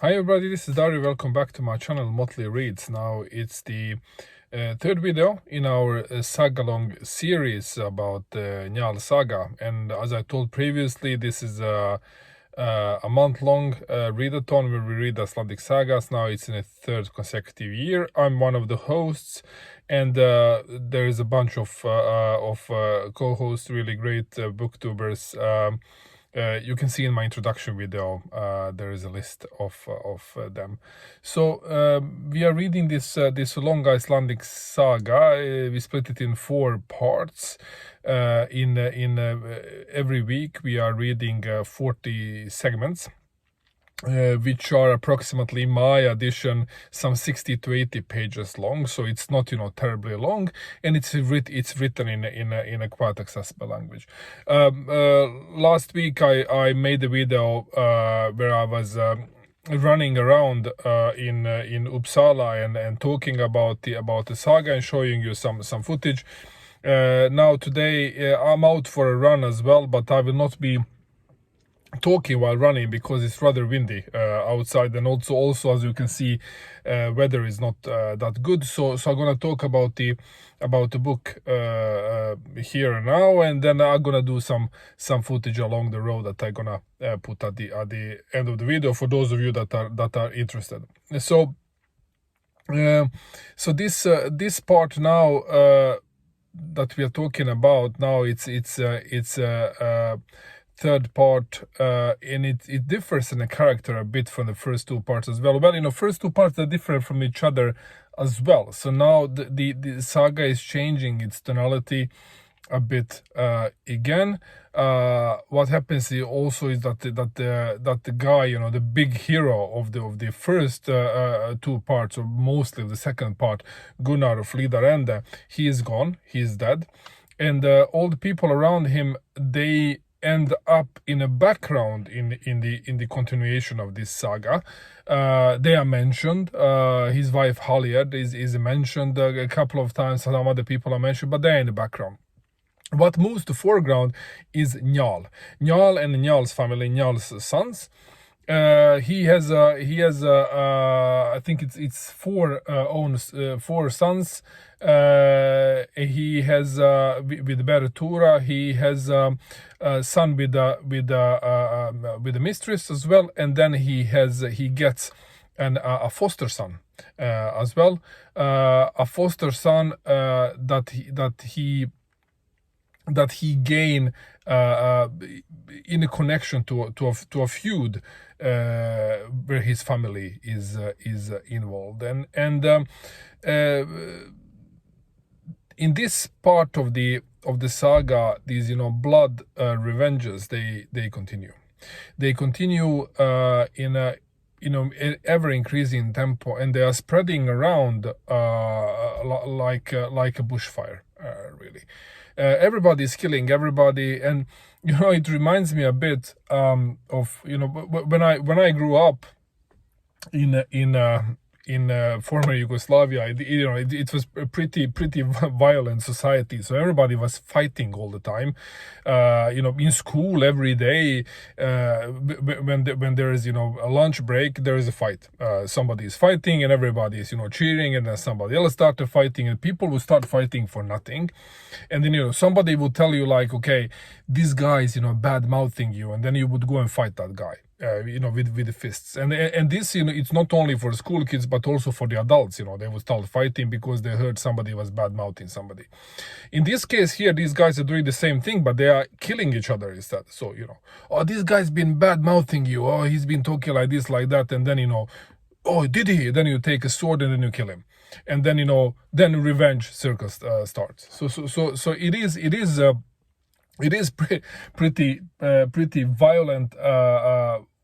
Hi everybody, this is Dario. Welcome back to my channel Motley Reads. Now it's the third video in our Sagalong series about Njal saga, and as I told previously, this is a month-long readathon where we read Icelandic sagas. Now it's in a third consecutive year. I'm one of the hosts, and there is a bunch of co-hosts, really great booktubers. You can see in my introduction video, there is a list of them. So we are reading this long Icelandic saga. We split it in 4 parts. Every week we are reading 40 segments. Which are approximately, in my edition, some 60 to 80 pages long, so it's not terribly long, and it's written in a quite accessible language. Last week I made a video where I was running around in Uppsala and talking about the saga and showing you some footage. Now today I'm out for a run as well, but I will not be talking while running because it's rather windy outside, and also as you can see, weather is not that good. So I'm gonna talk about the book here and now, and then I'm gonna do some footage along the road that I'm gonna put at the end of the video for those of you that are interested. So this part now that we are talking about now, it's third part, and it differs in the character a bit from the first 2 parts as well. Well, first 2 parts are different from each other as well. So now the saga is changing its tonality a bit again. What happens also is that the guy, the big hero of the first 2 parts, or mostly of the second part, Gunnar of Lidarende, he is gone, he is dead, and all the people around him, they end up in a background in the continuation of this saga. They are mentioned. His wife Haliard is mentioned a couple of times. Some other people are mentioned, but they're in the background. What moves to foreground is Njal and Njal's family, Njal's sons. He has I think it's 4 sons. He has with Bertura, he has a son with a mistress as well, and then he gets a foster son as well, a foster son that he gained in a connection to a feud where his family is involved, and in this part of the saga, these blood revenges, they continue. They continue in a ever increasing tempo, and they are spreading around like a bushfire, really. Everybody is killing everybody, and it reminds me a bit of when I grew up in former Yugoslavia. It was a pretty violent society, so everybody was fighting all the time. In school every day, when there is a lunch break, there is a fight. Somebody is fighting and everybody is cheering, and then somebody else started fighting, and people will start fighting for nothing. And then somebody would tell you, like, okay, this guy is bad mouthing you, and then you would go and fight that guy. With the fists, and this it's not only for school kids but also for the adults. They would start fighting because they heard somebody was bad mouthing somebody. In this case here, these guys are doing the same thing, but they are killing each other instead. So oh, this guy's been bad mouthing you, oh, he's been talking like this, like that, and then oh, did he? Then you take a sword and then you kill him, and then then revenge circus starts. So it is pretty violent.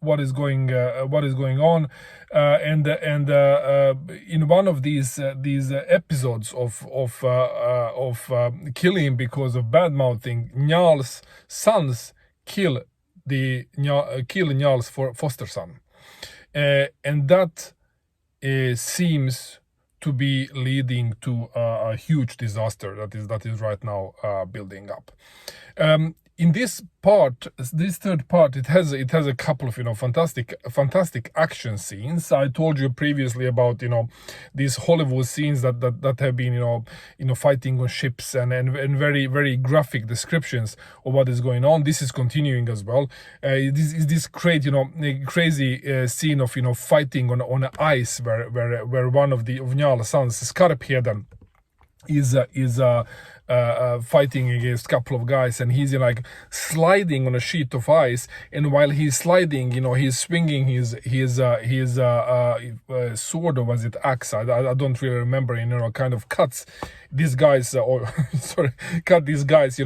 What is going on, and in one of these episodes of killing because of bad mouthing, Njal's sons kill Njal's foster son, and that seems to be leading to a huge disaster that is right now building up. in this part, this third part, it has a couple of fantastic action scenes. I told you previously about these Hollywood scenes that have been fighting on ships, and very very graphic descriptions of what is going on. This is continuing as well. This great crazy scene of fighting on ice, where one of Njal's sons, Skarpheden, is fighting against a couple of guys, and he's like sliding on a sheet of ice, and while he's sliding, he's swinging his sword, or was it axe? I don't really remember. Kind of cuts these guys, cut these guys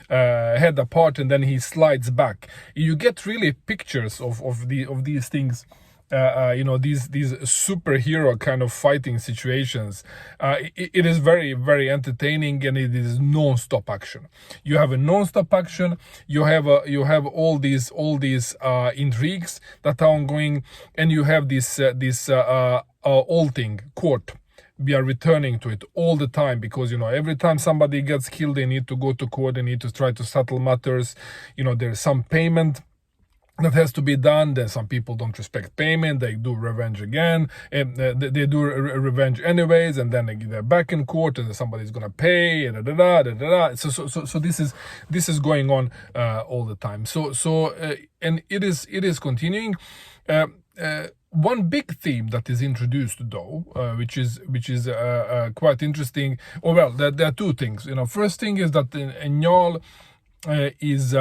head apart, and then he slides back. You get really pictures of these things. These superhero kind of fighting situations. It is very very entertaining, and it is non-stop action. You have a non-stop action. You have all these intrigues that are ongoing, and you have this Alting court. We are returning to it all the time, because every time somebody gets killed, they need to go to court. They need to try to settle matters. There's some payment that has to be done. Then some people don't respect payment, they do revenge again, and they do revenge anyways, and then they're back in court, and somebody's gonna pay, and so this is going on all the time. And it is continuing. One big theme that is introduced, though, which is quite interesting. Well, there are two things. First thing is that Njal is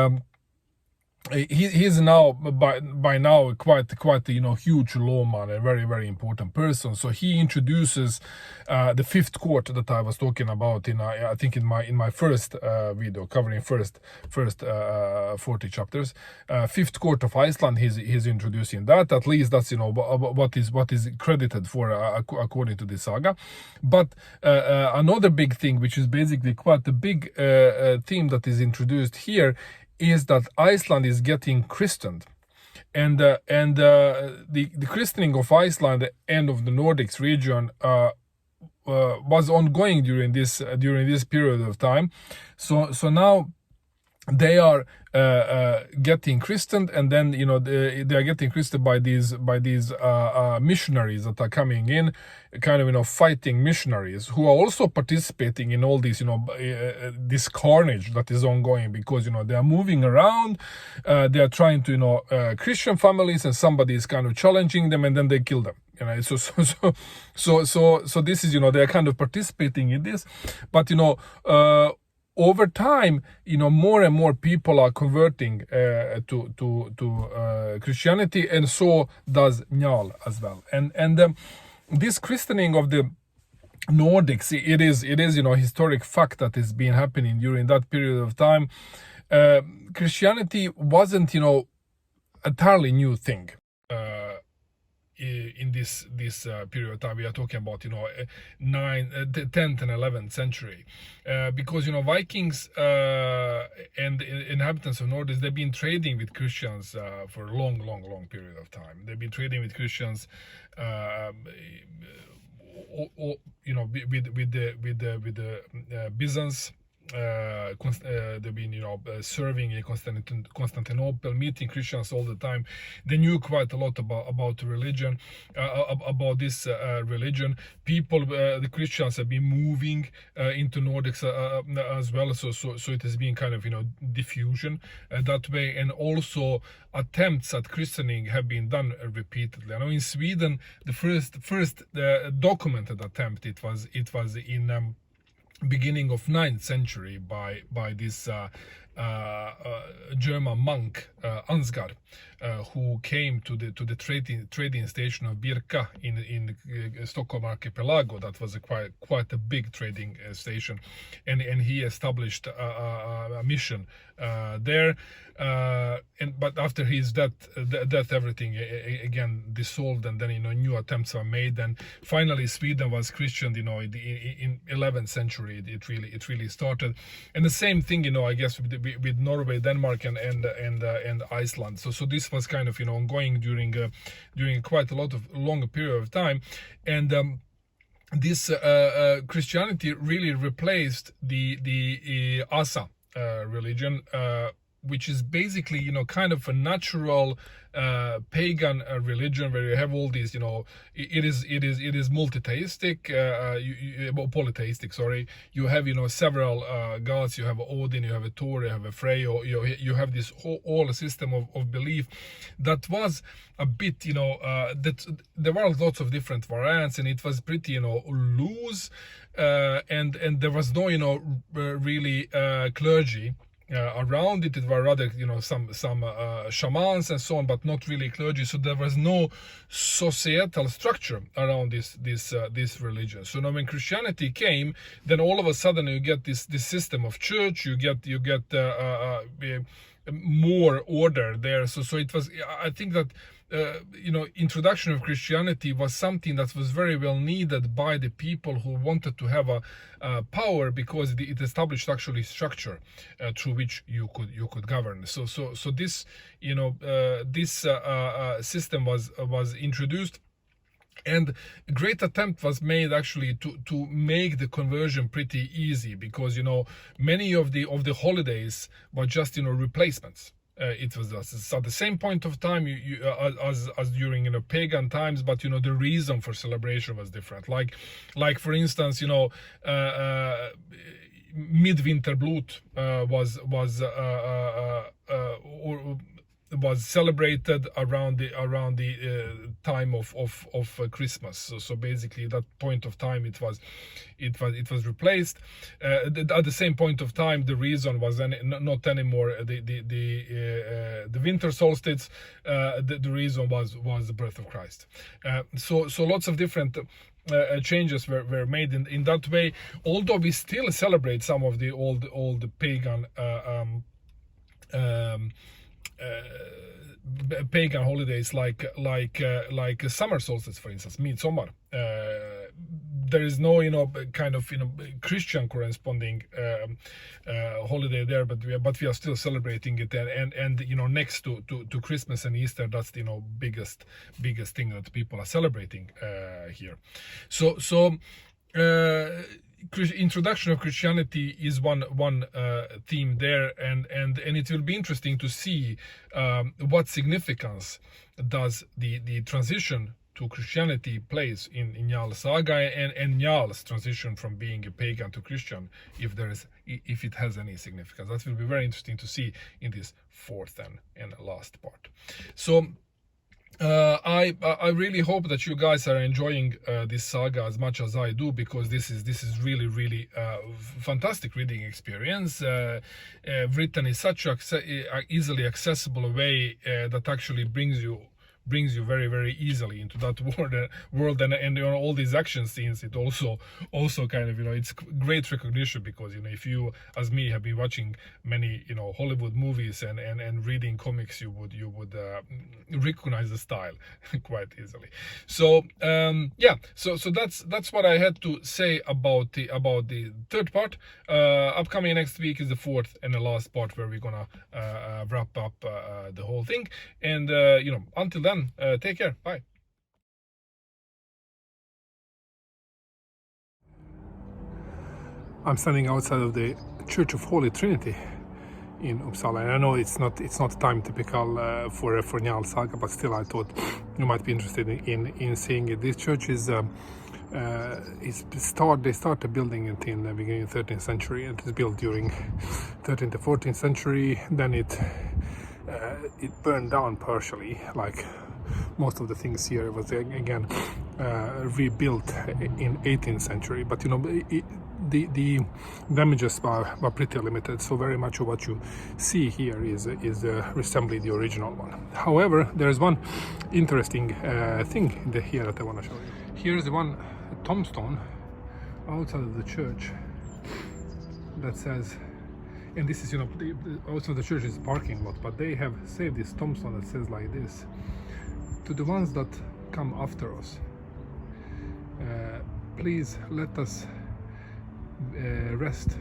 he's now by now quite a huge lawman, a very very important person. So he introduces the fifth court that I was talking about I think in my first video covering first 40 chapters. Fifth court of Iceland, he's introducing that. At least that's what is credited for according to the saga. But another big thing, which is basically quite a big theme that is introduced here, is that Iceland is getting christened, and the christening of Iceland and of the Nordics region was ongoing during this period of time. So now they are getting christened, and then they are getting christened by these missionaries that are coming in, kind of fighting missionaries who are also participating in all these this carnage that is ongoing, because they are moving around, they are trying to Christian families, and somebody is kind of challenging them, and then they kill them. So this is they are kind of participating in this, but over time, more and more people are converting to Christianity, and so does Njal as well. And this christening of the Nordics, it is historic fact that has been happening during that period of time. Christianity wasn't entirely new thing. In this period of time, we are talking about 10th and 11th century, because Vikings and inhabitants of Nordics, they've been trading with Christians for a long period of time. They've been trading with Christians, with the Byzants. They've been serving in Constantinople, meeting Christians all the time. They knew quite a lot about religion, about this religion. People, the Christians have been moving into Nordics as well, so it has been kind of diffusion that way, and also attempts at christening have been done repeatedly. I know in Sweden the first documented attempt, it was in beginning of 9th century by this German monk Ansgar, who came to the trading station of Birka in Stockholm archipelago. That was quite a big trading station, and he established a mission there. But after his death, everything again dissolved, and then new attempts were made, and finally Sweden was Christian. In 11th century it really started, and the same thing I guess with Norway, Denmark, and Iceland. So this was kind of ongoing during quite a long period of time, and this Christianity really replaced the Asa religion. which is basically, kind of a natural pagan religion, where you have all these, it is multitheistic, polytheistic, sorry. You have, several gods. You have Odin, you have a Thor, you have a Frey, you have this whole system of belief that was a bit, that there were lots of different variants, and it was pretty, loose, and there was no, really clergy around it. It were rather, some shamans and so on, but not really clergy. So there was no societal structure around this religion. So now when Christianity came, then all of a sudden you get this system of church. You get more order there. So it was, I think that introduction of Christianity was something that was very well needed by the people who wanted to have a power, because it established actually structure through which you could govern. So this system was introduced. And a great attempt was made actually to make the conversion pretty easy, because many of the holidays were just replacements. It was at the same point of time as during pagan times, but the reason for celebration was different. Like for instance, Midwinter Blut was celebrated around the time of Christmas. So basically, that point of time it was replaced. At the same point of time, the reason was not anymore the winter solstice. The reason was the birth of Christ. So lots of different changes were made in that way. Although we still celebrate some of the old pagan pagan holidays, like summer solstice, for instance, Midsummer. There is no kind of Christian corresponding holiday there, but we are still celebrating it, and next to Christmas and Easter, that's the biggest thing that people are celebrating here. So introduction of Christianity is one theme there, and it will be interesting to see what significance does the transition to Christianity plays in Njal's saga, and Njal's transition from being a pagan to Christian, if it has any significance. That will be very interesting to see in this fourth and last part. So I really hope that you guys are enjoying this saga as much as I do, because this is really fantastic reading experience, written in such an easily accessible way that actually brings you very easily into that world, and all these action scenes. It also kind of it's great recognition, because if you, as me, have been watching many Hollywood movies and reading comics, you would recognize the style quite easily. So yeah, so that's what I had to say about the third part. Upcoming next week is the fourth and the last part, where we're gonna wrap up the whole thing, and until then, take care. Bye. I'm standing outside of the Church of Holy Trinity in Uppsala, and I know it's not time typical for Njal saga, but still I thought you might be interested in seeing it. This church is they started building it in the beginning of the 13th century, and it was built during 13th to 14th century. Then it burned down partially, like most of the things here. Was again rebuilt in 18th century, but the damages were pretty limited, so very much of what you see here is resembling the original one. However, there is one interesting thing here that I want to show you. Here's the one tombstone outside of the church that says, and this is outside the church is a parking lot, but they have saved this tombstone that says like this: to the ones that come after us, please let us rest.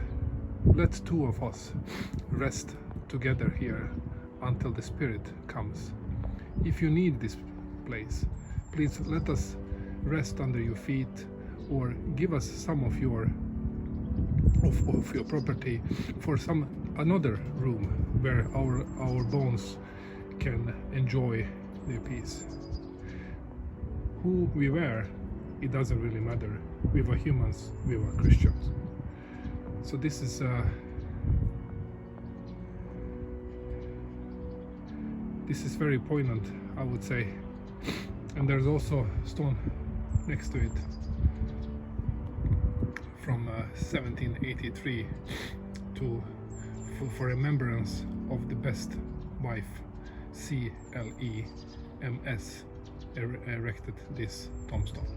Let two of us rest together here until the Spirit comes. If you need this place, please let us rest under your feet, or give us some of your of your property for another room where our bones can enjoy their peace. Who we were, it doesn't really matter. We were humans, we were Christians. So this is very poignant, I would say. And there's also a stone next to it from 1783 for remembrance of the best wife. CLEMS erected this tombstone.